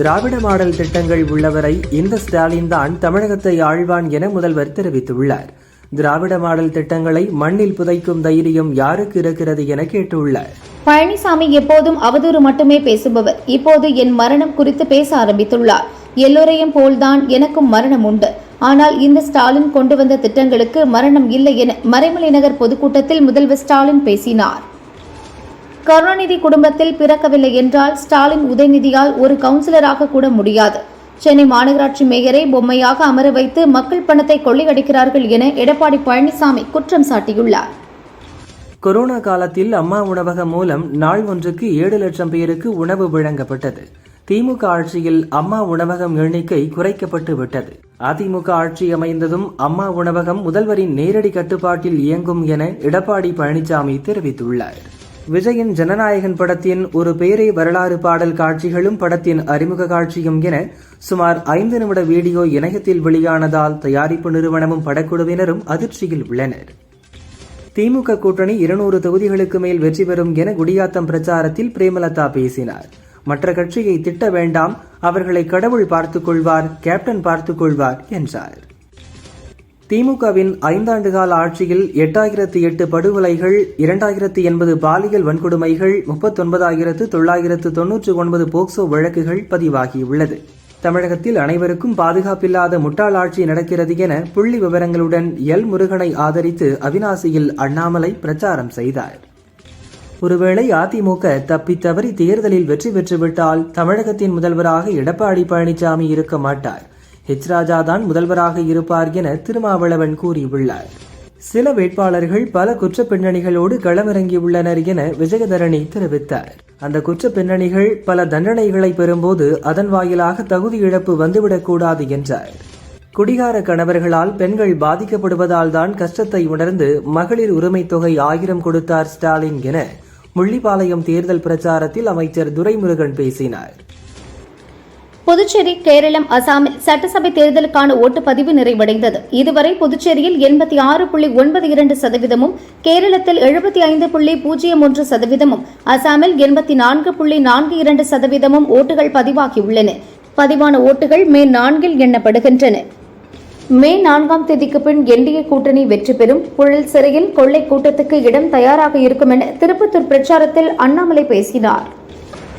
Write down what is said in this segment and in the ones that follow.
திராவிட model திட்டங்கள் உள்ளவரை இந்த ஸ்டாலின் தான் தமிழகத்தை ஆழ்வான் என முதல்வர் தெரிவித்துள்ளார். திராவிட மாடல் திட்டங்களை மண்ணில் புதைக்கும் தைரியம் யாருக்கு இருக்கிறது என கேட்டுள்ளார். பழனிசாமி எப்போதும் அவதூறு மட்டுமே பேசுபவர். இப்போது என் மரணம் குறித்து பேச ஆரம்பித்துள்ளார். எல்லோரையும் போல்தான் எனக்கும் மரணம் உண்டு. ஆனால் இந்த ஸ்டாலின் கொண்டு வந்த திட்டங்களுக்கு மரணம் இல்லை என மறைமலை நகர் பொதுக்கூட்டத்தில் முதல்வர் ஸ்டாலின் பேசினார். கருணாநிதி குடும்பத்தில் பிறக்கவில்லை என்றால் ஸ்டாலின் உதயநிதியால் ஒரு கவுன்சிலராக கூட முடியாது. சென்னை மாநகராட்சி மேயரை பொம்மையாக அமர வைத்து மக்கள் பணத்தை கொள்ளையடிக்கிறார்கள் என எடப்பாடி பழனிசாமி குற்றம் சாட்டியுள்ளார். கொரோனா காலத்தில் அம்மா உணவகம் மூலம் நாள் ஒன்றுக்கு 7 லட்சம் பேருக்கு உணவு வழங்கப்பட்டது. திமுக ஆட்சியில் அம்மா உணவகம் எண்ணிக்கை குறைக்கப்பட்டு விட்டது. அதிமுக ஆட்சி அமைந்ததும் அம்மா உணவகம் முதல்வரின் நேரடி கட்டுப்பாட்டில் இயங்கும் என எடப்பாடி பழனிசாமி தெரிவித்துள்ளார். விஜயின் ஜனநாயகன் படத்தின் ஒரு பேரே வரலாறு பாடல் காட்சிகளும் படத்தின் அறிமுக காட்சியும் என சுமார் 5 நிமிட வீடியோ இணையத்தில் வெளியானதால் தயாரிப்பு நிறுவனமும் படக்குழுவினரும் அதிர்ச்சியில் உள்ளனர். திமுக கூட்டணி 200 தொகுதிகளுக்கு மேல் வெற்றி பெறும் என குடியாத்தம் பிரச்சாரத்தில் பிரேமலதா பேசினார். மற்ற கட்சியை திட்ட வேண்டாம், அவர்களை கடவுள் பார்த்துக் கொள்வார், கேப்டன் பார்த்துக் கொள்வார் என்றார். திமுகவின் 5 ஆண்டு கால ஆட்சியில் 8008 படுகொலைகள், 2080 பாலியல் வன்கொடுமைகள், 39,999 போக்சோ வழக்குகள் பதிவாகியுள்ளது. தமிழகத்தில் அனைவருக்கும் பாதுகாப்பில்லாத முட்டாள் ஆட்சி நடக்கிறது என புள்ளி விவரங்களுடன் எல் முருகனை ஆதரித்து அவிநாசியில் அண்ணாமலை பிரச்சாரம் செய்தார். ஒருவேளை அதிமுக தப்பித்தவறி தேர்தலில் வெற்றி பெற்றுவிட்டால் தமிழகத்தின் முதல்வராக எடப்பாடி பழனிசாமி இருக்க மாட்டார், ராஜா தான் முதல்வராக இருப்பார் என திருமாவளவன் கூறியுள்ளார். சில வேட்பாளர்கள் பல குற்ற பின்னணிகளோடு களமிறங்கியுள்ளனர் என விஜயதரணி தெரிவித்தார். அந்த குற்ற பின்னணிகள் பல தண்டனைகளை பெறும்போது அதன் வாயிலாக தகுதி இழப்பு வந்துவிடக்கூடாது என்றார். குடிகார கணவர்களால் பெண்கள் பாதிக்கப்படுவதால் தான் கஷ்டத்தை உணர்ந்து மகளிர் உரிமை தொகை 1000 கொடுத்தார் ஸ்டாலின் என முள்ளிப்பாளையம் தேர்தல் பிரச்சாரத்தில் அமைச்சர் துரைமுருகன் பேசினார். புதுச்சேரி, கேரளம், அசாமில் சட்டசபை தேர்தலுக்கான ஓட்டுப்பதிவு நிறைவடைந்தது. இதுவரை புதுச்சேரியில் 86.92%, கேரளத்தில் 75.01%, அசாமில் 84.42% ஓட்டுகள் பதிவாகியுள்ளன. பதிவான ஓட்டுகள் மே 4 எண்ணப்படுகின்றன. மே 4ஆம் தேதிக்கு பின் என்டிஏ கூட்டணி வெற்றி பெறும். புழல் சிறையில் கொள்ளை கூட்டத்துக்கு இடம் தயாராக இருக்கும் என திருப்பத்தூர் பிரச்சாரத்தில் அண்ணாமலை பேசினார்.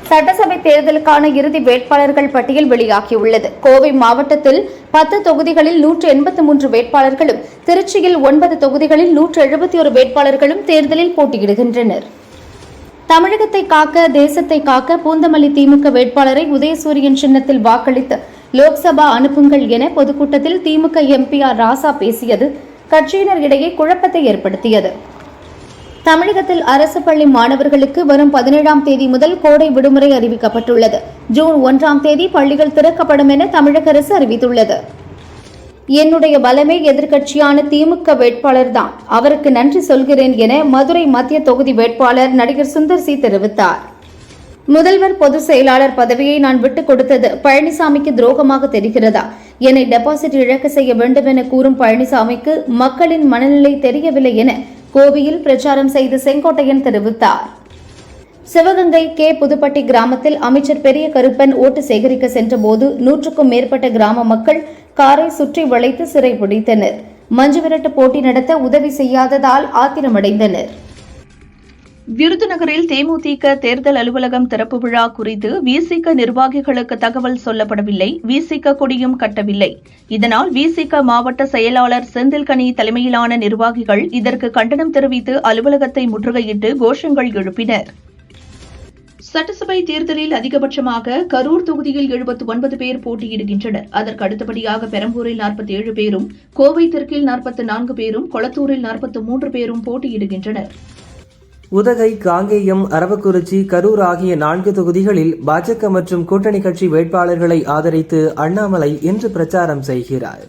சட்டசபை தேர்தலுக்கான இறுதி வேட்பாளர்கள் பட்டியல் வெளியாகியுள்ளது. கோவை மாவட்டத்தில் 10 தொகுதிகளில் 183 வேட்பாளர்களும், திருச்சியில் 9 தொகுதிகளில் 171 வேட்பாளர்களும் தேர்தலில் போட்டியிடுகின்றனர். தமிழகத்தை காக்க, தேசத்தை காக்க பூந்தமல்லி திமுக வேட்பாளரை உதயசூரியன் சின்னத்தில் வாக்களித்து லோக்சபா அனுப்புங்கள் என பொதுக்கூட்டத்தில் திமுக எம்பி ஆர் ராசா பேசியது கட்சியினர் இடையே குழப்பத்தை ஏற்படுத்தியது. தமிழகத்தில் அரசு பள்ளி மாணவர்களுக்கு வரும் 17ஆம் தேதி முதல் கோடை விடுமுறை அறிவிக்கப்பட்டுள்ளது. ஜூன் 1ஆம் தேதி பள்ளிகள் திறக்கப்படும் என தமிழக அரசு அறிவித்துள்ளது. என்னுடைய பலமே எதிர்க்கட்சியான திமுக வேட்பாளர் தான், அவருக்கு நன்றி சொல்கிறேன் என மதுரை மத்திய தொகுதி வேட்பாளர் நடிகர் சுந்தர் சி தெரிவித்தார். முதல்வர் பொதுச் செயலாளர் பதவியை நான் விட்டுக் கொடுத்தது பழனிசாமிக்கு துரோகமாக தெரிகிறதா? என்னை டெபாசிட் இழக்க செய்ய வேண்டும் என கூறும் பழனிசாமிக்கு மக்களின் மனநிலை தெரியவில்லை என கோவையில் பிரச்சாரம் செய்து செங்கோட்டையன் தெரிவித்தார். சிவகங்கை கே புதுப்பட்டி கிராமத்தில் அமைச்சர் பெரிய கருப்பன் ஓட்டு சேகரிக்க சென்றபோது 100க்கும் மேற்பட்ட கிராம மக்கள் காரை சுற்றி வளைத்து சிறைபிடித்தனர். மஞ்சுவிரட்டு போட்டி நடத்த உதவி செய்யாததால் ஆத்திரமடைந்தனர். விருதுநகரில் தேமுதிக தேர்தல் அலுவலகம் திறப்பு விழா குறித்து விசிக நிர்வாகிகளுக்கு தகவல் சொல்லப்படவில்லை, விசிக கொடியும் கட்டவில்லை. இதனால் விசிக மாவட்ட செயலாளர் செந்தில்கனி தலைமையிலான நிர்வாகிகள் இதற்கு கண்டனம் தெரிவித்து அலுவலகத்தை முற்றுகையிட்டு கோஷங்கள் எழுப்பினர். சட்டசபை தேர்தலில் அதிகபட்சமாக கரூர் தொகுதியில் 79 பேர் போட்டியிடுகின்றனர். அதற்கு அடுத்தபடியாக பெரம்பூரில் 47 பேரும், கோவை தெற்கில் 44 பேரும், கொளத்தூரில் 43 பேரும் போட்டியிடுகின்றனர். உதகை, காங்கேயம், அரவக்குறிச்சி, கரூர் ஆகிய 4 தொகுதிகளில் பாஜக மற்றும் கூட்டணி கட்சி வேட்பாளர்களை ஆதரித்து அண்ணாமலை இன்று பிரச்சாரம் செய்கிறார்.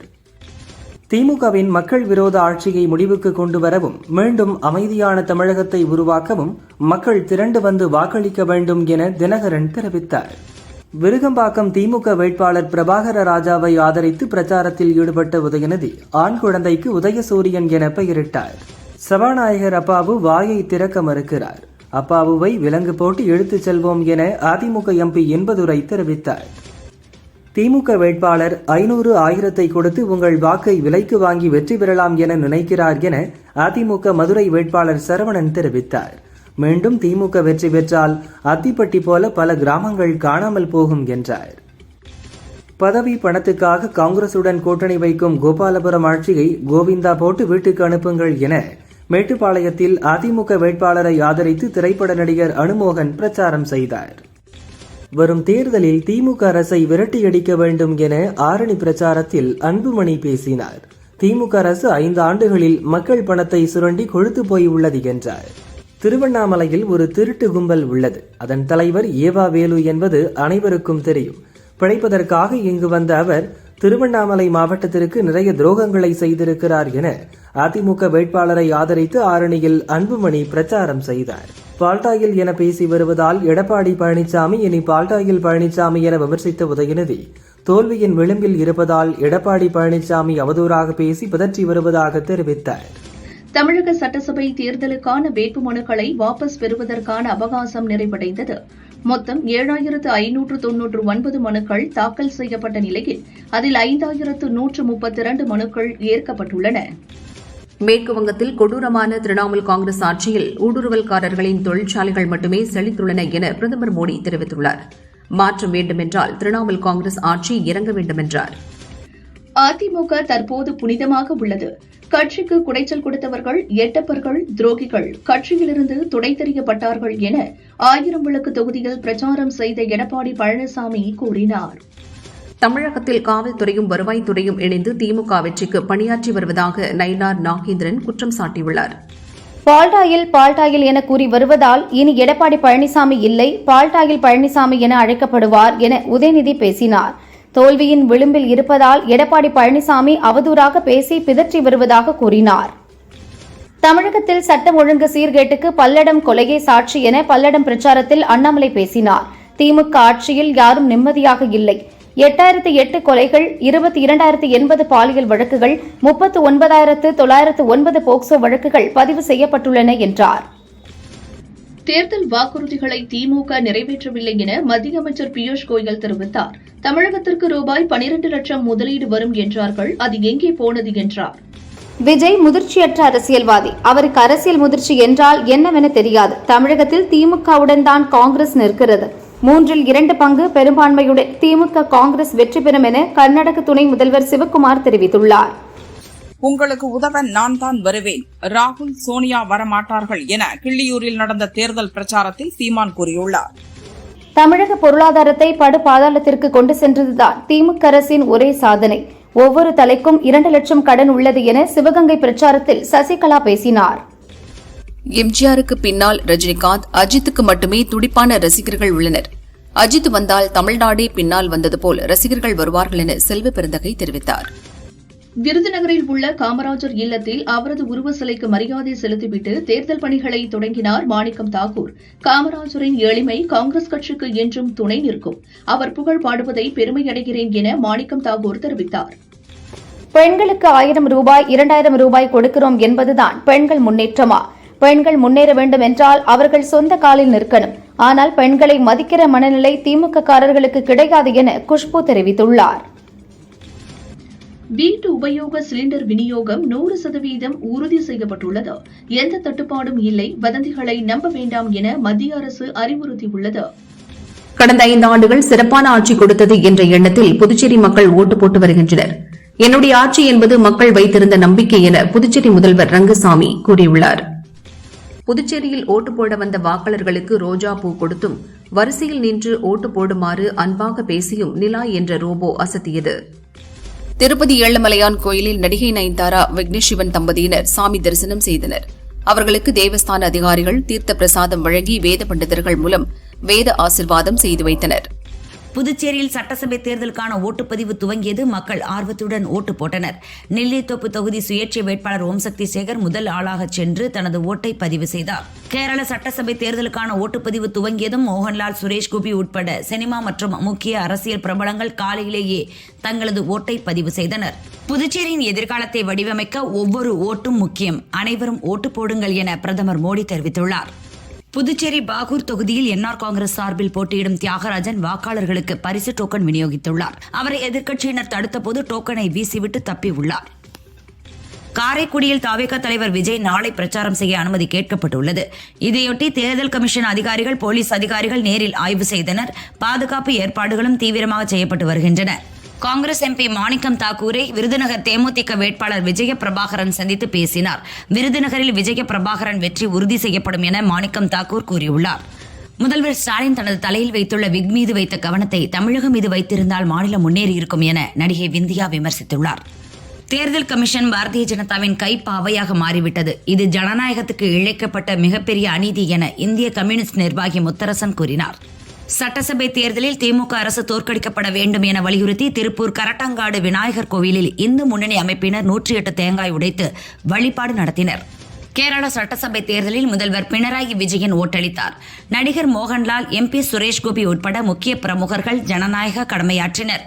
திமுகவின் மக்கள் விரோத ஆட்சியை முடிவுக்கு கொண்டு வரவும், மீண்டும் அமைதியான தமிழகத்தை உருவாக்கவும் மக்கள் திரண்டு வந்து வாக்களிக்க வேண்டும் என தினகரன் தெரிவித்தார். விருகம்பாக்கம் திமுக வேட்பாளர் பிரபாகர ராஜாவை ஆதரித்து பிரச்சாரத்தில் ஈடுபட்ட உதயநிதி ஆண் குழந்தைக்கு உதயசூரியன் என பெயரிட்டார். சபாநாயகர் அப்பாவு வாயை திறக்க மறுக்கிறார். அப்பாவுவை விலங்கு போட்டு இழுத்துச் செல்வோம் என அதிமுக எம்பி இன்பதுரை தெரிவித்தார். திமுக வேட்பாளர் 500,000 கொடுத்து உங்கள் வாக்கை விலைக்கு வாங்கி வெற்றி பெறலாம் என நினைக்கிறார் என அதிமுக மதுரை வேட்பாளர் சரவணன் தெரிவித்தார். மீண்டும் திமுக வெற்றி பெற்றால் அத்திப்பட்டி போல பல கிராமங்கள் காணாமல் போகும் என்றார். பதவி பணத்துக்காக காங்கிரசுடன் கூட்டணி வைக்கும் கோபாலபுரம் ஆட்சியை கோவிந்தா போட்டு வீட்டுக்கு அனுப்புங்கள் என மேட்டுப்பாளையத்தில் அதிமுக வேட்பாளரை ஆதரித்து திரைப்பட நடிகர் அனுமோகன் பிரச்சாரம் செய்தார். வரும் தேர்தலில் திமுக அரசை விரட்டியடிக்க வேண்டும் என ஆரணி பிரச்சாரத்தில் அன்புமணி பேசினார். திமுக அரசு 5 ஆண்டுகளில் மக்கள் பணத்தை சுரண்டி கொழுத்து போய் உள்ளது என்றார். திருவண்ணாமலையில் ஒரு திருட்டு கும்பல் உள்ளது. அதன் தலைவர் ஏவா வேலு என்பது அனைவருக்கும் தெரியும். பிழைப்பதற்காக இங்கு வந்த அவர் திருவண்ணாமலை மாவட்டத்திற்கு நிறைய துரோகங்களை செய்திருக்கிறார் என அதிமுக வேட்பாளரை ஆதரித்து ஆரணியில் அன்புமணி பிரச்சாரம் செய்தார். பால்டாயில் என பேசி வருவதால் எடப்பாடி பழனிசாமி இனி பால்டாயில் பழனிசாமி என விமர்சித்த உதயநிதி தோல்வியின் விளிம்பில் இருப்பதால் எடப்பாடி பழனிசாமி அவதூறாக பேசி பிதற்றி வருவதாக தெரிவித்தார். தமிழக சட்டசபை தேர்தலுக்கான வேட்புமனுக்களை வாபஸ் பெறுவதற்கான அவகாசம் நிறைவடைந்தது. மொத்தம் 7,599 மனுக்கள் தாக்கல் செய்யப்பட்ட நிலையில் அதில் 5,132 மனுக்கள் ஏற்கப்பட்டுள்ளன. மேற்கு வங்கத்தில் கொடூரமான திரிணாமுல் காங்கிரஸ் ஆட்சியில் ஊடுருவல்காரர்களின் தொழிற்சாலைகள் மட்டுமே செழித்துள்ளன என பிரதமர் மோடி தெரிவித்துள்ளார். மாற்றம் வேண்டுமென்றால் திரிணாமுல் காங்கிரஸ் ஆட்சி இறங்க வேண்டுமென்றார். அதிமுக தற்போது புனிதமாக உள்ளது. கட்சிக்கு குடைச்சல் கொடுத்தவர்கள் எட்டப்பர்கள், துரோகிகள் கட்சியிலிருந்து துடை தெரியப்பட்டார்கள் என 1000 விளக்கு தொகுதியில் பிரச்சாரம் செய்த எடப்பாடி பழனிசாமி கூறினார். தமிழகத்தில் காவல்துறையும் வருவாய்த்துறையும் இணைந்து திமுக வெற்றிக்கு பணியாற்றி வருவதாக நயினார் நாகேந்திரன் குற்றம் சாட்டியுள்ளார். பால்டாயில் என கூறி வருவதால் இனி எடப்பாடி பழனிசாமி இல்லை, பால்டாயில் பழனிசாமி என அழைக்கப்படுவார் என உதயநிதி பேசினார். தோல்வியின் விளிம்பில் இருப்பதால் எடப்பாடி பழனிசாமி அவதூறாக பேசி பிதற்றி வருவதாக கூறினார். தமிழகத்தில் சட்டம் ஒழுங்கு சீர்கேட்டுக்கு பல்லடம் கொலையே சாட்சி என பல்லடம் பிரச்சாரத்தில் அண்ணாமலை பேசினார். திமுக ஆட்சியில் யாரும் நிம்மதியாக இல்லை. 8008 கொலைகள், 22,080 பாலியல் வழக்குகள், 39,909 போக்சோ வழக்குகள் பதிவு செய்யப்பட்டுள்ளன என்றார். தேர்தல் வாக்குறுதிகளை திமுக நிறைவேற்றவில்லை என மத்திய அமைச்சர் பியூஷ் கோயல் தெரிவித்தார். தமிழகத்திற்கு ரூபாய் 12 லட்சம் முதலீடு வரும் என்றார்கள், அது எங்கே போனது என்றார். விஜய் முதிர்ச்சியற்ற அரசியல்வாதி. அவருக்கு அரசியல் முதிர்ச்சி என்றால் என்னவென தெரியாது. தமிழகத்தில் திமுகவுடன் தான் காங்கிரஸ் நிற்கிறது. 3/2 பங்கு பெரும்பான்மையுடன் திமுக காங்கிரஸ் வெற்றி பெறும் என கர்நாடக துணை முதல்வர் சிவக்குமார் தெரிவித்துள்ளார். உங்களுக்கு உதவ நான் தான் வருவேன், ராகுல் சோனியா வரமாட்டார்கள் என கிள்ளியூரில் நடந்த தேர்தல் பிரச்சாரத்தில் சீமான் கூறியுள்ளார். தமிழக பொருளாதாரத்தை படு பாதாளத்திற்கு கொண்டு சென்றதுதான் திமுக அரசின் ஒரே சாதனை. ஒவ்வொரு தலைக்கும் 2 லட்சம் கடன் உள்ளது என சிவகங்கை பிரச்சாரத்தில் சசிகலா பேசினார். எம்ஜிஆருக்கு பின்னால் ரஜினிகாந்த், அஜித்துக்கு மட்டுமே துடிப்பான ரசிகர்கள் உள்ளனர். அஜித் வந்தால் தமிழ்நாடே பின்னால் வந்தது போல் ரசிகர்கள் வருவார்கள் என செல்வ பெருந்தகை தெரிவித்தார். விருதுநகரில் உள்ள காமராஜர் இல்லத்தில் அவரது உருவ சிலைக்கு மரியாதை செலுத்திவிட்டு தேர்தல் பணிகளை தொடங்கினார் மாணிக்கம் தாக்கூர். காமராஜரின் எளிமை காங்கிரஸ் கட்சிக்கு என்றும் துணை நிற்கும். அவர் புகழ் பாடுவதை பெருமையடைகிறேன் என மாணிக்கம் தாக்கூர் தெரிவித்தார். பெண்களுக்கு 1000 ரூபாய், 2000 ரூபாய் கொடுக்கிறோம் என்பதுதான் பெண்கள் முன்னேற்றமா? பெண்கள் முன்னேற வேண்டும் என்றால் அவர்கள் சொந்த காலில் நிற்கணும். ஆனால் பெண்களை மதிக்கிற மனநிலை திமுக காரர்களுக்கு கிடையாது என குஷ்பு தெரிவித்துள்ளார். வீட்டு உபயோக சிலிண்டர் விநியோகம் 100% உறுதி செய்யப்பட்டுள்ளது. எந்த தட்டுப்பாடும் இல்லை. வதந்திகளை நம்ப வேண்டாம் என மத்திய அரசு அறிவுறுத்தியுள்ளது. கடந்த 5 ஆண்டுகள் சிறப்பான ஆட்சி கொடுத்தது என்ற எண்ணத்தில் புதுச்சேரி மக்கள் ஓட்டு போட்டு வருகின்றனர். என்னுடைய ஆட்சி என்பது மக்கள் வைத்திருந்த நம்பிக்கை என புதுச்சேரி முதல்வர் ரங்கசாமி கூறியுள்ளார். புதுச்சேரியில் ஓட்டு போட வந்த வாக்காளர்களுக்கு ரோஜா பூ கொடுத்தும் வரிசையில் நின்று ஓட்டு போடுமாறு அன்பாக பேசியும் நிலா என்ற ரோபோ அசத்தியது. திருப்பதி ஏழுமலையான் கோயிலில் நடிகை நயன்தாரா, விக்னேஷ் சிவன் தம்பதியினர் சாமி தரிசனம் செய்தனர். அவர்களுக்கு தேவஸ்தான அதிகாரிகள் தீர்த்த பிரசாதம் வழங்கி வேத பண்டிதர்கள் மூலம் வேத ஆசிர்வாதம் செய்து வைத்தனர். புதுச்சேரியில் சட்டசபை தேர்தலுக்கான ஓட்டுப்பதிவு துவங்கியது. மக்கள் ஆர்வத்துடன் ஓட்டு போட்டனர். நெல்லித்தோப்பு தொகுதி சுயேட்சை வேட்பாளர் ஓம்சக்தி சேகர் முதல் ஆளாக சென்று தனது ஓட்டை பதிவு செய்தார். கேரள சட்டசபை தேர்தலுக்கான ஓட்டுப்பதிவு துவங்கியதும் மோகன்லால், சுரேஷ் கோபி உட்பட சினிமா மற்றும் முக்கிய அரசியல் பிரபலங்கள் காலையிலேயே தங்களது ஓட்டை பதிவு செய்தனர். புதுச்சேரியின் எதிர்காலத்தை வடிவமைக்க ஒவ்வொரு ஓட்டும் முக்கியம். அனைவரும் ஓட்டு போடுங்கள் என பிரதமர் மோடி தெரிவித்துள்ளார். புதுச்சேரி பாகூர் தொகுதியில் என்ஆர் காங்கிரஸ் சார்பில் போட்டியிடும் தியாகராஜன் வாக்காளர்களுக்கு பரிசு டோக்கன் விநியோகித்துள்ளார். அவரை எதிர்க்கட்சியினர் தடுத்தபோது டோக்கனை வீசிவிட்டு தப்பியுள்ளார். காரைக்குடியில் தவேக தலைவர் விஜய் நாளை பிரச்சாரம் செய்ய அனுமதி கேட்கப்பட்டுள்ளது. இதையொட்டி தேர்தல் கமிஷன் அதிகாரிகள், போலீஸ் அதிகாரிகள் நேரில் ஆய்வு செய்தனர். பாதுகாப்பு ஏற்பாடுகளும் தீவிரமாக செய்யப்பட்டு வருகின்றன. காங்கிரஸ் எம்பி மாணிக்கம் தாக்கூரை விருதுநகர் தேமுதிக வேட்பாளர் விஜய பிரபாகரன் சந்தித்து பேசினார். விருதுநகரில் விஜய பிரபாகரன் வெற்றி உறுதி செய்யப்படும் என மாணிக்கம் தாக்கூர் கூறியுள்ளார். முதல்வர் ஸ்டாலின் தனது தலையில் வைத்துள்ள விக் மீது வைத்த கவனத்தை தமிழகம் மீது வைத்திருந்தால் மாநிலம் முன்னேறியிருக்கும் என நடிகை விந்தியா விமர்சித்துள்ளார். தேர்தல் கமிஷன் பாரதிய ஜனதாவின் கைப்பாவையாக மாறிவிட்டது. இது ஜனநாயகத்துக்கு இழைக்கப்பட்ட மிகப்பெரிய அநீதி என இந்திய கம்யூனிஸ்ட் நிர்வாகி முத்தரசன் கூறினார். சட்டசபை தேர்தலில் திமுக அரசு தோற்கடிக்கப்பட வேண்டும் என வலியுறுத்தி திருப்பூர் கரட்டங்காடு விநாயகர் கோவிலில் இந்து முன்னணி அமைப்பினர் 108 தேங்காய் உடைத்து வழிபாடு நடத்தினர். கேரள சட்டசபை தேர்தலில் முதல்வர் பினராயி விஜயன் ஓட்டளித்தார். நடிகர் மோகன்லால், எம்பி சுரேஷ்கோபி உட்பட முக்கிய பிரமுகர்கள் ஜனநாயக கடமையாற்றினர்.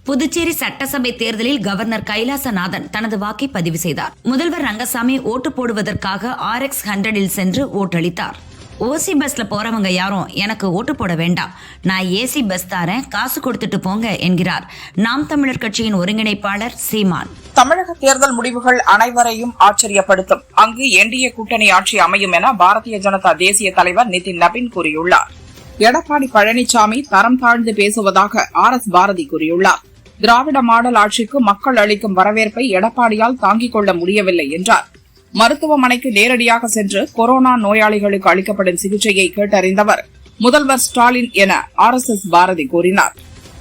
புதுச்சேரி சட்டசபை தேர்தலில் கவர்னர் கைலாசநாதன் தனது வாக்கை பதிவு செய்தார். முதல்வர் ரங்கசாமி ஓட்டு போடுவதற்காக RX 100 சென்று ஓட்டளித்தார். ஓசி பஸ்ல போறவங்க யாரும் எனக்கு ஓட்டு போட வேண்டாம், நான் ஏசி பஸ் தாரேன், காசு கொடுத்துட்டு போங்க என்கிறார் நாம் தமிழர் கட்சியின் ஒருங்கிணைப்பாளர் சீமான். தமிழக தேர்தல் முடிவுகள் அனைவரையும் ஆச்சரியப்படுத்தும். அங்கு என்டிஏ கூட்டணி ஆட்சி அமையும் என பாரதிய ஜனதா தேசிய தலைவர் நிதின் நபீன் கூறியுள்ளார். எடப்பாடி பழனிசாமி தரம் தாழ்ந்து பேசுவதாக RS பாரதி கூறியுள்ளார். திராவிட மாடல் ஆட்சிக்கு மக்கள் அளிக்கும் வரவேற்பை எடப்பாடியால் தாங்கிக் கொள்ள முடியவில்லை என்றார். மருத்துவமனைக்கு நேரடியாக சென்று கொரோனா நோயாளிகளுக்கு அளிக்கப்படும் சிகிச்சையை கேட்டறிந்தவர் முதல்வர் ஸ்டாலின் என RSS பாரதி கூறினார்.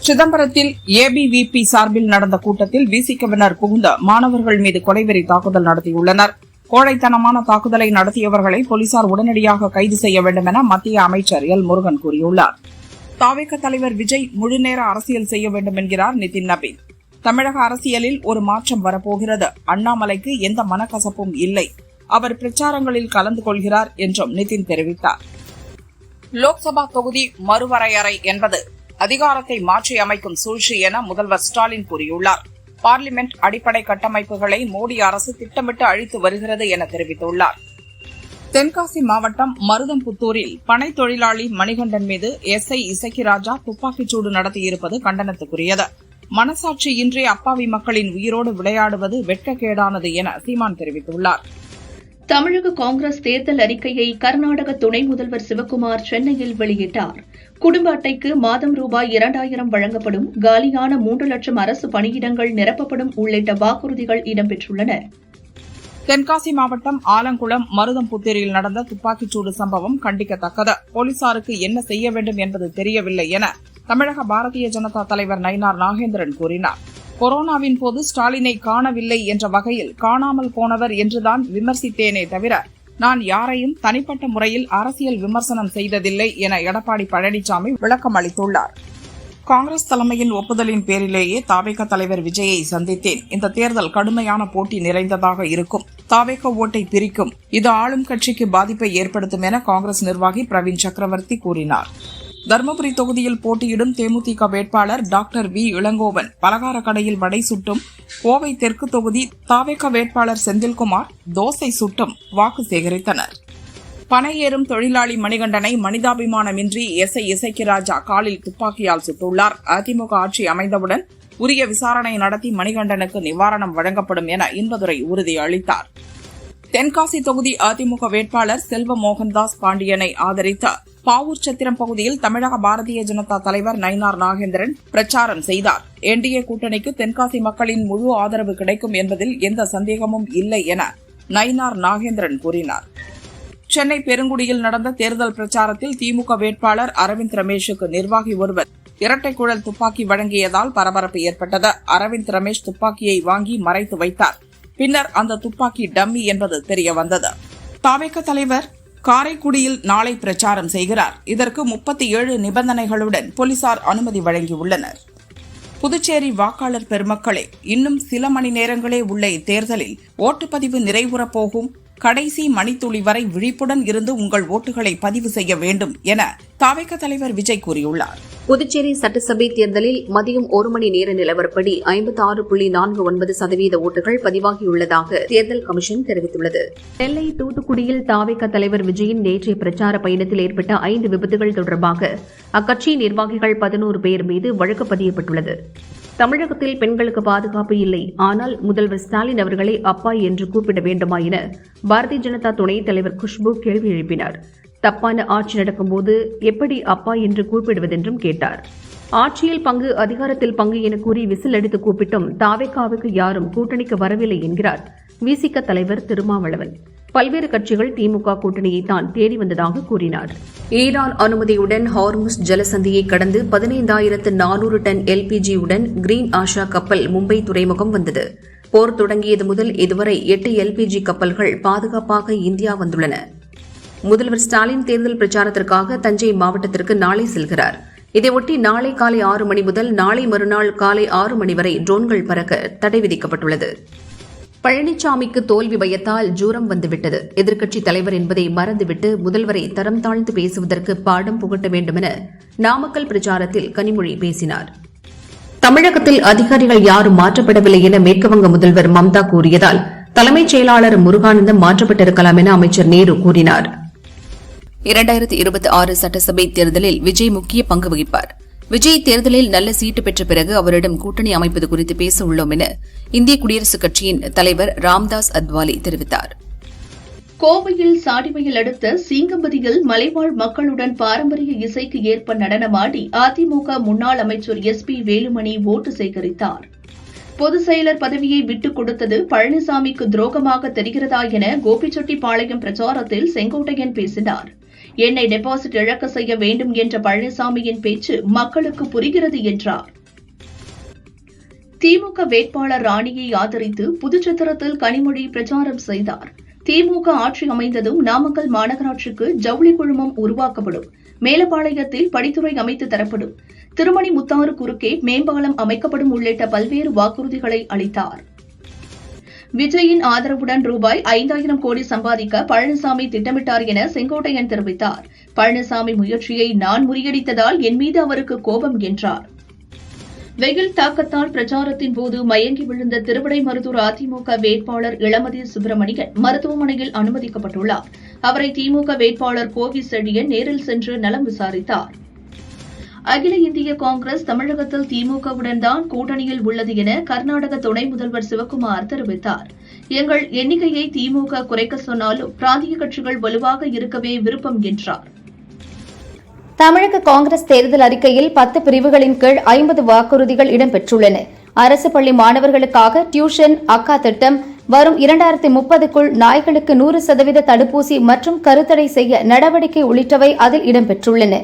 சிதம்பரத்தில் ABVP சார்பில் நடந்த கூட்டத்தில் விசிகவினர் புகுந்த மாணவர்கள் மீது கொலைவெறி தாக்குதல் நடத்தியுள்ளனர். கோழைத்தனமான தாக்குதலை நடத்தியவர்களை போலீசார் உடனடியாக கைது செய்ய வேண்டும் என மத்திய அமைச்சர் எல் முருகன் கூறியுள்ளார். தவேக தலைவர் விஜய் முழுநேர அரசியல் செய்ய வேண்டும் என்கிறார் நிதின் நபீன். தமிழக அரசியலில் ஒரு மாற்றம் வரப்போகிறது. அண்ணாமலைக்கு எந்த மனக்கசப்பும் இல்லை. அவர் பிரச்சாரங்களில் கலந்து கொள்கிறார் என்றும் நிதின் தெரிவித்தார். லோக்சபா தொகுதி மறுவரையறை என்பது அதிகாரத்தை மாற்றி அமைக்கும் சூழ்ச்சி என முதல்வர் ஸ்டாலின் கூறியுள்ளார். பார்லிமெண்ட் அடிப்படை கட்டமைப்புகளை மோடி அரசு திட்டமிட்டு அழித்து வருகிறது என தெரிவித்துள்ளார். தென்காசி மாவட்டம் மருதம்புத்தூரில் பனை தொழிலாளி மணிகண்டன் மீது SI இசக்கிராஜா துப்பாக்கிச்சூடு நடத்தியிருப்பது கண்டனத்துக்குரியது. மனசாட்சி இன்றி அப்பாவி மக்களின் உயிரோடு விளையாடுவது வெட்கக்கேடானது என சீமான் தெரிவித்துள்ளார். தமிழக காங்கிரஸ் தேர்தல் அறிக்கையை கர்நாடக துணை முதல்வர் சிவக்குமார் சென்னையில் வெளியிட்டார். குடும்ப அட்டைக்கு மாதம் ரூபாய் 2000 வழங்கப்படும், காலியான 3 லட்சம் அரசு பணியிடங்கள் நிரப்பப்படும் உள்ளிட்ட வாக்குறுதிகள் இடம்பெற்றுள்ளன. தென்காசி மாவட்டம் ஆலங்குளம் மருதம்புத்தூரில் நடந்த துப்பாக்கிச்சூடு சம்பவம் கண்டிக்கத்தக்கது. போலீசாருக்கு என்ன செய்ய வேண்டும் என்பது தெரியவில்லை என தமிழக பாரதிய ஜனதா தலைவர் நயினார் நாகேந்திரன் கூறினார். கொரோனாவின் போது ஸ்டாலினை காணவில்லை என்ற வகையில் காணாமல் போனவர் என்றுதான் விமர்சித்தேனே தவிர நான் யாரையும் தனிப்பட்ட முறையில் அரசியல் விமர்சனம் செய்ததில்லை என எடப்பாடி பழனிசாமி விளக்கம் அளித்துள்ளார். காங்கிரஸ் தலைமையின் ஒப்புதலின் பேரிலேயே தவேக தலைவர் விஜயை சந்தித்தேன். இந்த தேர்தல் கடுமையான போட்டி நிறைந்ததாக இருக்கும். தவேக ஓட்டை பிரிக்கும். இது ஆளும் கட்சிக்கு பாதிப்பை ஏற்படுத்தும் என காங்கிரஸ் நிர்வாகி பிரவீன் சக்கரவர்த்தி கூறினார். தருமபுரி தொகுதியில் போட்டியிடும் தேமுதிக வேட்பாளர் டாக்டர் V இளங்கோவன் பலகார கடையில் வடை சுட்டும், கோவை தெற்கு தொகுதி தவேக வேட்பாளர் செந்தில்குமார் தோசை சுட்டும் வாக்கு சேகரித்தனர். பனை ஏறும் தொழிலாளி மணிகண்டனை மனிதாபிமானமின்றி SI இசக்கிராஜா காலில் துப்பாக்கியால் சுட்டுள்ளார். அதிமுக ஆட்சி அமைந்தவுடன் உரிய விசாரணை நடத்தி மணிகண்டனுக்கு நிவாரணம் வழங்கப்படும் என இன்பதுரை உறுதியளித்தார். தென்காசி தொகுதி அதிமுக வேட்பாளர் செல்வ மோகன்தாஸ் பாண்டியனை ஆதரித்த பாவூர் சத்திரம் பகுதியில் தமிழக பாரதிய ஜனதா தலைவர் நயினார் நாகேந்திரன் பிரச்சாரம் செய்தார். NDA கூட்டணிக்கு தென்காசி மக்களின் முழு ஆதரவு கிடைக்கும் என்பதில் எந்த சந்தேகமும் இல்லை என நயினார் நாகேந்திரன் கூறினார். சென்னை பெருங்குடியில் நடந்த தேர்தல் பிரச்சாரத்தில் திமுக வேட்பாளர் அரவிந்த் ரமேஷுக்கு நிர்வாகி ஒருவர் இரட்டை குழல் துப்பாக்கி வழங்கியதால் பரபரப்பு ஏற்பட்டது. அரவிந்த் ரமேஷ் துப்பாக்கியை வாங்கி மறைத்து வைத்தார். பின்னர் அந்த துப்பாக்கி டம்மி என்பது தெரியவந்தது. தவேக தலைவர் காரைக்குடியில் நாளை பிரச்சாரம் செய்கிறார். இதற்கு 37 நிபந்தனைகளுடன் போலீசார் அனுமதி வழங்கியுள்ளனர். புதுச்சேரி வாக்காளர் பெருமக்களே, இன்னும் சில மணி நேரங்களே உள்ள இத்தேர்தலில் ஓட்டுப்பதிவு நிறைவுறப் போகும். கடைசி மணித்துளி வரை விழிப்புடன் இருந்து உங்கள் ஓட்டுகளை பதிவு செய்ய வேண்டும் என தவிக தலைவர் விஜய் கூறியுள்ளார். புதுச்சேரி சட்டசபை தேர்தலில் மதியம் 1 மணி நேர நிலவரப்படி 56.49% ஓட்டுகள் பதிவாகியுள்ளதாக தேர்தல் கமிஷன் தெரிவித்துள்ளது. நெல்லை தூத்துக்குடியில் தவிக தலைவர் விஜயின் நேற்றைய பிரச்சார பயணத்தில் ஏற்பட்ட 5 விபத்துகள் தொடர்பாக அக்கட்சியின் நிர்வாகிகள் 11 பேர் மீது வழக்கு பதியப்பட்டுள்ளது. தமிழகத்தில் பெண்களுக்கு பாதுகாப்பு இல்லை, ஆனால் முதல்வர் ஸ்டாலின் அவர்களை அப்பா என்று கூப்பிட வேண்டுமா என பாரதிய ஜனதா துணைத் தலைவர் குஷ்பு கேள்வி எழுப்பினார். தப்பான ஆட்சி நடக்கும்போது எப்படி அப்பா என்று கூப்பிடுவதென்றும் கேட்டார். ஆட்சியில் பங்கு, அதிகாரத்தில் பங்கு என கூறி விசில் அடித்து கூப்பிட்டும் தாவேகாவுக்கு யாரும் கூட்டணிக்கு வரவில்லை என்கிறார் விசிக தலைவர் திருமாவளவன். பல்வேறு கட்சிகள் திமுக கூட்டணியை தான் தேடி வந்ததாக கூறினார். ஈரான் அனுமதியுடன் ஹார்முஸ் ஜலசந்தியை கடந்து 15,400 டன் எல்பிஜியுடன் கிரீன் ஆஷா கப்பல் மும்பை துறைமுகம் வந்தது. போர் தொடங்கியது முதல் இதுவரை 8 எல்பிஜி கப்பல்கள் பாதுகாப்பாக இந்தியா வந்துள்ளன. முதல்வர் ஸ்டாலின் தேர்தல் பிரச்சாரத்திற்காக தஞ்சை மாவட்டத்திற்கு நாளை செல்கிறார். இதையொட்டி நாளை காலை 6 மணி முதல் நாளை மறுநாள் காலை 6 மணி வரை ட்ரோன்கள் பறக்க தடை விதிக்கப்பட்டுள்ளது. பழனிசாமிக்கு தோல்வி பயத்தால் ஜூரம் வந்துவிட்டது. எதிர்க்கட்சித் தலைவர் என்பதை மறந்துவிட்டு முதல்வரை தரம் தாழ்ந்து பேசுவதற்கு பாடம் புகட்ட வேண்டுமென நாமக்கல் பிரச்சாரத்தில் கனிமொழி பேசினார். தமிழகத்தில் அதிகாரிகள் யாரும் மாற்றப்படவில்லை என மேற்குவங்க முதல்வர் மம்தா கூறியதால் தலைமைச் செயலாளர் முருகானந்தம் மாற்றப்பட்டிருக்கலாம் என அமைச்சர் நேரு கூறினார். 2026 சட்டசபை தேர்தலில் விஜய் முக்கிய பங்கு வகிப்பார். விஜய் தேர்தலில் நல்ல சீட்டு பெற்ற பிறகு அவரிடம் கூட்டணி அமைப்பது குறித்து பேச உள்ளோம் என இந்திய குடியரசுக் கட்சியின் தலைவர் ராம்தாஸ் அத்வாலே தெரிவித்தார். கோவையில் சாடிவையில் அடுத்த சீங்கம்பதியில் மலைவாழ் மக்களுடன் பாரம்பரிய இசைக்கு ஏற்ப நடனமாடி அதிமுக முன்னாள் அமைச்சர் SP வேலுமணி ஓட்டு சேகரித்தார். பொதுச் செயலர் பதவியை விட்டுக் கொடுத்தது பழனிசாமிக்கு துரோகமாக தெரிகிறதா என கோபிச்செட்டிப்பாளையம் பிரச்சாரத்தில் செங்கோட்டையன் பேசினார். எண்ணெய் டெபாசிட் இழக்க செய்ய வேண்டும் என்ற பழனிசாமியின் பேச்சு மக்களுக்கு புரிகிறது என்றார். திமுக வேட்பாளர் ராணியை ஆதரித்து புதுச்சத்திரத்தில் கனிமொழி பிரச்சாரம் செய்தார். திமுக ஆட்சி அமைந்ததும் நாமக்கல் மாநகராட்சிக்கு ஜவுளி குழுமம் உருவாக்கப்படும், மேலப்பாளையத்தில் படித்துறை அமைத்து தரப்படும், திருமணி முத்தாறு குறுக்கே மேம்பாலம் அமைக்கப்படும் உள்ளிட்ட பல்வேறு வாக்குறுதிகளை அளித்தார். விஜயின் ஆதரவுடன் ரூபாய் 5,000 கோடி சம்பாதிக்க பழனிசாமி திட்டமிட்டார் என செங்கோட்டையன் தெரிவித்தார். பழனிசாமி முயற்சியை நான் முறியடித்ததால் என் மீது அவருக்கு கோபம் என்றார். வெயில் தாக்கத்தால் பிரச்சாரத்தின் போது மயங்கி விழுந்த திருவிடைமருதூர் அதிமுக வேட்பாளர் இளமதி சுப்பிரமணியன் மருத்துவமனையில் அனுமதிக்கப்பட்டுள்ளார். அவரை திமுக வேட்பாளர் கோவி செழியன் நேரில் சென்று நலம் விசாரித்தார். அகில இந்திய காங்கிரஸ் தமிழகத்தில் திமுகவுடன் தான் கூட்டணியில் உள்ளது என கர்நாடக துணை முதல்வர் சிவக்குமார் தெரிவித்தார். எங்கள் எண்ணிக்கையை திமுக குறைக்க சொன்னாலும் பிராந்திய கட்சிகள் வலுவாக இருக்கவே விருப்பம் என்றார். தமிழக காங்கிரஸ் தேர்தல் அறிக்கையில் 10 பிரிவுகளின் கீழ் 50 வாக்குறுதிகள் இடம்பெற்றுள்ளன. அரசு பள்ளி மாணவர்களுக்காக டியூஷன், அக்கா திட்டம், வரும் 2030க்குள் நாய்களுக்கு 100% தடுப்பூசி மற்றும் கருத்தடை செய்ய நடவடிக்கை உள்ளிட்டவை அதில் இடம்பெற்றுள்ளன.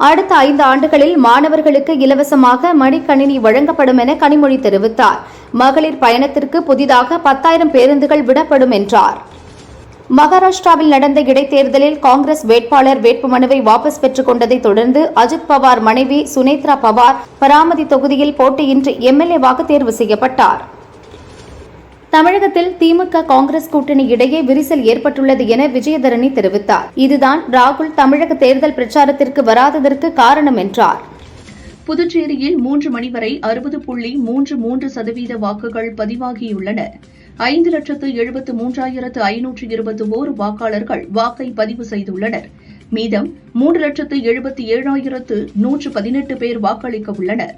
அடுத்த 5 ஆண்டுகளில் மாணவர்களுக்கு இலவசமாக மடிக்கணினி வழங்கப்படும் என கனிமொழி தெரிவித்தார். மகளிர் பயணத்திற்கு புதிதாக 10,000 பேருந்துகள் விடப்படும் என்றார். மகாராஷ்டிராவில் நடந்த இடைத்தேர்தலில் காங்கிரஸ் வேட்பாளர் வேட்புமனுவை வாபஸ் பெற்றுக் கொண்டதைத் தொடர்ந்து அஜித் பவார் மனைவி சுனேத்ரா பவார் பராமதி தொகுதியில் போட்டியின்றி எம்எல்ஏவாக தேர்வு செய்யப்பட்டார். தமிழகத்தில் திமுக காங்கிரஸ் கூட்டணி இடையே விரிசல் ஏற்பட்டுள்ளது என விஜயதரணி தெரிவித்தார். இதுதான் ராகுல் தமிழக தேர்தல் பிரச்சாரத்திற்கு வராததற்கு காரணம் என்றார். புதுச்சேரியில் 3 மணி வரை 60.33% வாக்குகள் பதிவாகியுள்ளன. 5,73,521 வாக்காளர்கள் வாக்கை பதிவு செய்துள்ளனர். மீதம் 3,77,118 பேர் வாக்களிக்க உள்ளனர்.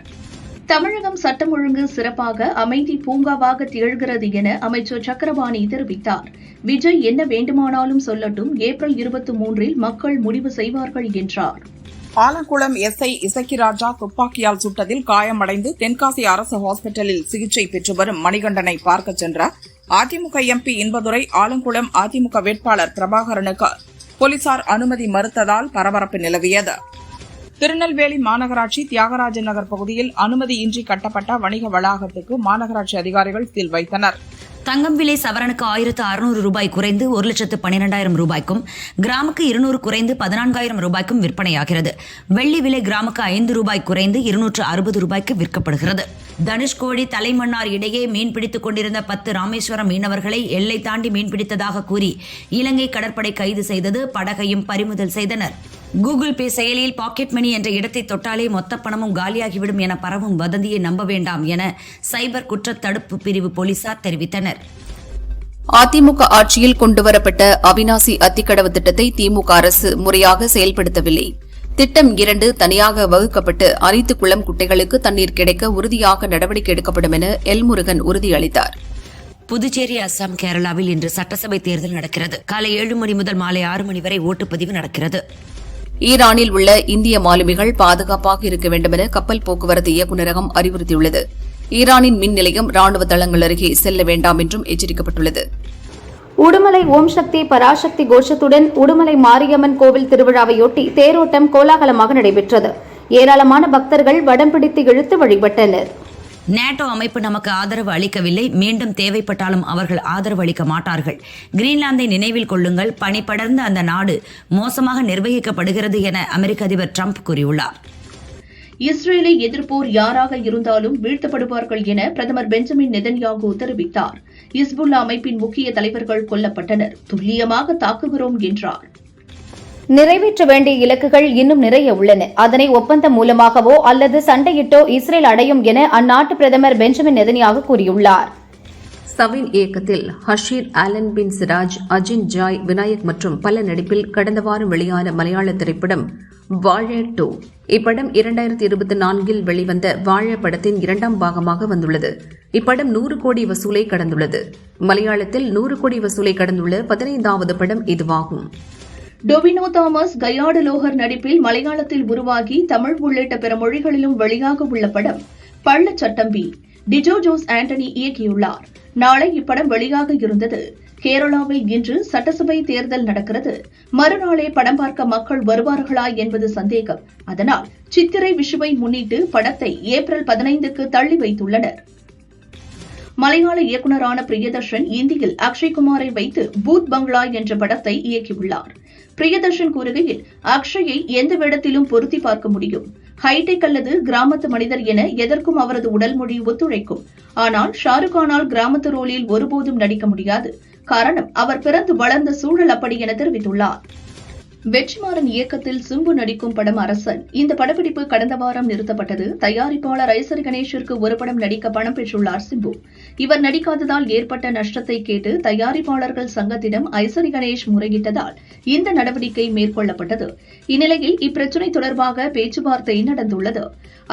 தமிழகம் சட்டம் ஒழுங்கு சிறப்பாக அமைதி பூங்காவாக திகழ்கிறது என அமைச்சர் சக்கரபாணி தெரிவித்தார். விஜய் என்ன வேண்டுமானாலும் சொல்லட்டும், ஏப்ரல் 23இல் மக்கள் முடிவு செய்வார்கள் என்றார். ஆலங்குளம் SI இசக்கிராஜா துப்பாக்கியால் சுட்டதில் காயமடைந்து தென்காசி அரசு ஹாஸ்பிட்டலில் சிகிச்சை பெற்று வரும் மணிகண்டனை பார்க்க சென்ற அதிமுக MP இன்பதுரை ஆலங்குளம் அதிமுக வேட்பாளர் பிரபாகரனுக்கு போலீசார் அனுமதி மறுத்ததால் பரபரப்பு நிலவியது. திருநெல்வேலி மாநகராட்சி தியாகராஜ நகர் பகுதியில் அனுமதியின்றி கட்டப்பட்ட வணிக வளாகத்துக்கு மாநகராட்சி அதிகாரிகள் சீல் வைத்தனர். தங்கம் விலை சவரனுக்கு 1600 ரூபாய் குறைந்து 1,12,000 ரூபாய்க்கும், கிராமுக்கு 200 குறைந்து 14,000 ரூபாய்க்கும் விற்பனையாகிறது. வெள்ளி விலை கிராமுக்கு 5 ரூபாய் குறைந்து 260 ரூபாய்க்கு விற்கப்படுகிறது. தனுஷ்கோடி தலைமன்னார் இடையே மீன்பிடித்துக் கொண்டிருந்த 10 ராமேஸ்வரம் மீனவர்களை எல்லை தாண்டி மீன்பிடித்ததாக கூறி இலங்கை கடற்படை கைது செய்தது. படகையும் பறிமுதல் செய்தனர். கூகுள் பே செயலியில் பாக்கெட் மணி என்ற இடத்தை தொட்டாலே மொத்த பணமும் காலியாகிவிடும் என பரவும் வதந்தியை நம்ப வேண்டாம் என சைபர் குற்ற தடுப்பு பிரிவு போலீசார் தெரிவித்தனர். அதிமுக ஆட்சியில் கொண்டுவரப்பட்ட அவிநாசி அத்திக்கடவு திட்டத்தை திமுக அரசு முறையாக செயல்படுத்தவில்லை. திட்டம் 2 தனியாக வகுக்கப்பட்டு அனைத்து குளம் குட்டைகளுக்கு தண்ணீர் கிடைக்க உறுதியாக நடவடிக்கை எடுக்கப்படும் என எல் முருகன் உறுதியளித்தார். புதுச்சேரி, அஸ்ஸாம், கேரளாவில் இன்று சட்டசபை தேர்தல் நடக்கிறது. காலை 7 மணி முதல் மாலை 6 மணி வரை ஓட்டுப்பதிவு நடக்கிறது. ஈரானில் உள்ள இந்திய மாலுமிகள் பாதுகாப்பாக இருக்க வேண்டுமென கப்பல் போக்குவரத்து இயக்குநரகம் அறிவுறுத்தியுள்ளது. ஈரானின் மின் நிலையம், ராணுவ தளங்கள் அருகே செல்ல வேண்டாம் என்றும் எச்சரிக்கப்பட்டுள்ளது. உடுமலை ஓம் சக்தி பராசக்தி கோஷத்துடன் உடுமலை மாரியம்மன் கோவில் திருவிழாவையொட்டி தேரோட்டம் கோலாகலமாக நடைபெற்றது. ஏராளமான பக்தர்கள் வடம் பிடித்து இழுத்து வழிபட்டனர். நேட்டோ அமைப்பு நமக்கு ஆதரவு அளிக்கவில்லை, மீண்டும் தேவைப்பட்டாலும் அவர்கள் ஆதரவு அளிக்க மாட்டார்கள். கிரீன்லாந்தை நினைவில் கொள்ளுங்கள், பனிபடர்ந்த அந்த நாடு மோசமாக நிர்வகிக்கப்படுகிறது என அமெரிக்க அதிபர் டிரம்ப் கூறியுள்ளார். இஸ்ரேலை எதிர்ப்போர் யாராக இருந்தாலும் வீழ்த்தப்படுவார்கள் என பிரதமர் பெஞ்சமின் நெதன்யாகு தெரிவித்தார். இஸ்புல்லா அமைப்பின் முக்கிய தலைவர்கள் கொல்லப்பட்டனர், துல்லியமாக தாக்குகிறோம் என்றார். நிறைவேற்ற வேண்டிய இலக்குகள் இன்னும் நிறைய உள்ளன. அதனை ஒப்பந்தம் மூலமாகவோ அல்லது சண்டையிட்டோ இஸ்ரேல் அடையும் என அந்நாட்டு பிரதமர் பெஞ்சமின் நெதன்யாகு கூறியுள்ளார். சவின் இயக்கத்தில் ஹஷீர், ஆலன் பின் சிராஜ், அஜின் ஜாய், விநாயக் மற்றும் பல நடிப்பில் கடந்த வாரம் வெளியான மலையாள திரைப்படம் வாழ 2. இப்படம் 2024 வெளிவந்த வாழ படத்தின் 2ஆம் பாகமாக வந்துள்ளது. இப்படம் 100 கோடி வசூலை கடந்துள்ளது. மலையாளத்தில் 100 கோடி வசூலை கடந்துள்ள 15வது படம் இதுவாகும். டொவினோ தாமஸ், கயாடு லோஹர் நடிப்பில் மலையாளத்தில் உருவாகி தமிழ் உள்ளிட்ட பிற மொழிகளிலும் வெளியாக உள்ள படம் பள்ளச்சட்டம்பி. டிஜோ ஜோஸ் ஆண்டனி இயக்கியுள்ளார். நாளை இப்படம் வெளியாக இருந்தது. கேரளாவில் இன்று சட்டசபை தேர்தல் நடக்கிறது. மறுநாளே படம் பார்க்க மக்கள் வருவார்களா என்பது சந்தேகம். அதனால் சித்திரை விஷுவை முன்னிட்டு படத்தை ஏப்ரல் 15க்கு தள்ளி வைத்துள்ளனர். மலையாள இயக்குநரான பிரியதர்ஷன் இந்தியில் அக்ஷய்குமாரை வைத்து பூத் பங்களா என்ற படத்தை இயக்கியுள்ளார். பிரியதர்ஷன் கூறுகையில், அக்ஷயை எந்த வேடத்திலும் பொருத்தி பார்க்க முடியும். ஹைடெக் அல்லது கிராமத்து மனிதர் என எதற்கும் அவரது உடல் மொழி ஒத்துழைக்கும். ஆனால் ஷாருக்கானால் கிராமத்து ரோலில் ஒருபோதும் நடிக்க முடியாது. காரணம், அவர் பிறந்து வளர்ந்த சூழல் அப்படி என தெரிவித்துள்ளார். வெற்றிமாறன் இயக்கத்தில் சிம்பு நடிக்கும் படம் அரசன். இந்த படப்பிடிப்பு கடந்த வாரம் நிறுத்தப்பட்டது. தயாரிப்பாளர் ஐசரி கணேஷிற்கு ஒரு படம் நடிக்க பணம் பெற்றுள்ளார் சிம்பு. இவர் நடிக்காததால் ஏற்பட்ட நஷ்டத்தை கேட்டு தயாரிப்பாளர்கள் சங்கத்திடம் ஐசரி கணேஷ் முறையிட்டதால் இந்த நடவடிக்கை மேற்கொள்ளப்பட்டது. இந்நிலையில் இப்பிரச்சினை தொடர்பாக பேச்சுவார்த்தை நடந்துள்ளது.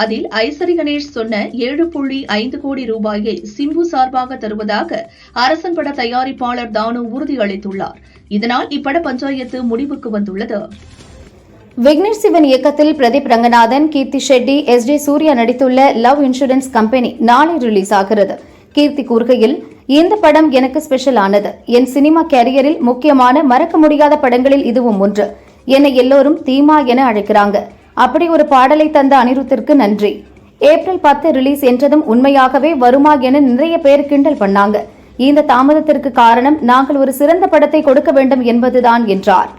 அதில் ஐசரி கணேஷ் சொன்ன 7.5 கோடி ரூபாயை சிம்பு சார்பாக தருவதாக அரசன் பட தயாரிப்பாளர் தானு உறுதியளித்துள்ளார். இதனால் இப்பட பஞ்சாயத்து முடிவுக்கு வந்துள்ளது. விக்னேஷ் சிவன் இயக்கத்தில் பிரதீப் ரங்கநாதன், கீர்த்தி ஷெட்டி, எஸ்.ஜே. சூர்யா நடித்துள்ள லவ் இன்சூரன்ஸ் கம்பெனி நாளை ரிலீஸ் ஆகிறது. கீர்த்தி கூறுகையில், இந்த படம் எனக்கு ஸ்பெஷல் ஆனது. என் சினிமா கேரியரில் முக்கியமான மறக்க முடியாத படங்களில் இதுவும் ஒன்று. என்னை எல்லோரும் தீமா என அழைக்கிறாங்க. அப்படி ஒரு பாடலை தந்த அனிருத்திற்கு நன்றி. ஏப்ரல் 10 ரிலீஸ் என்றதும் உண்மையாகவே வருமா என நிறைய பேர் கிண்டல் பண்ணாங்க. இந்த தாமதத்திற்கு காரணம் நாங்கள் ஒரு சிறந்த படத்தை கொடுக்க வேண்டும் என்பதுதான் என்றார்.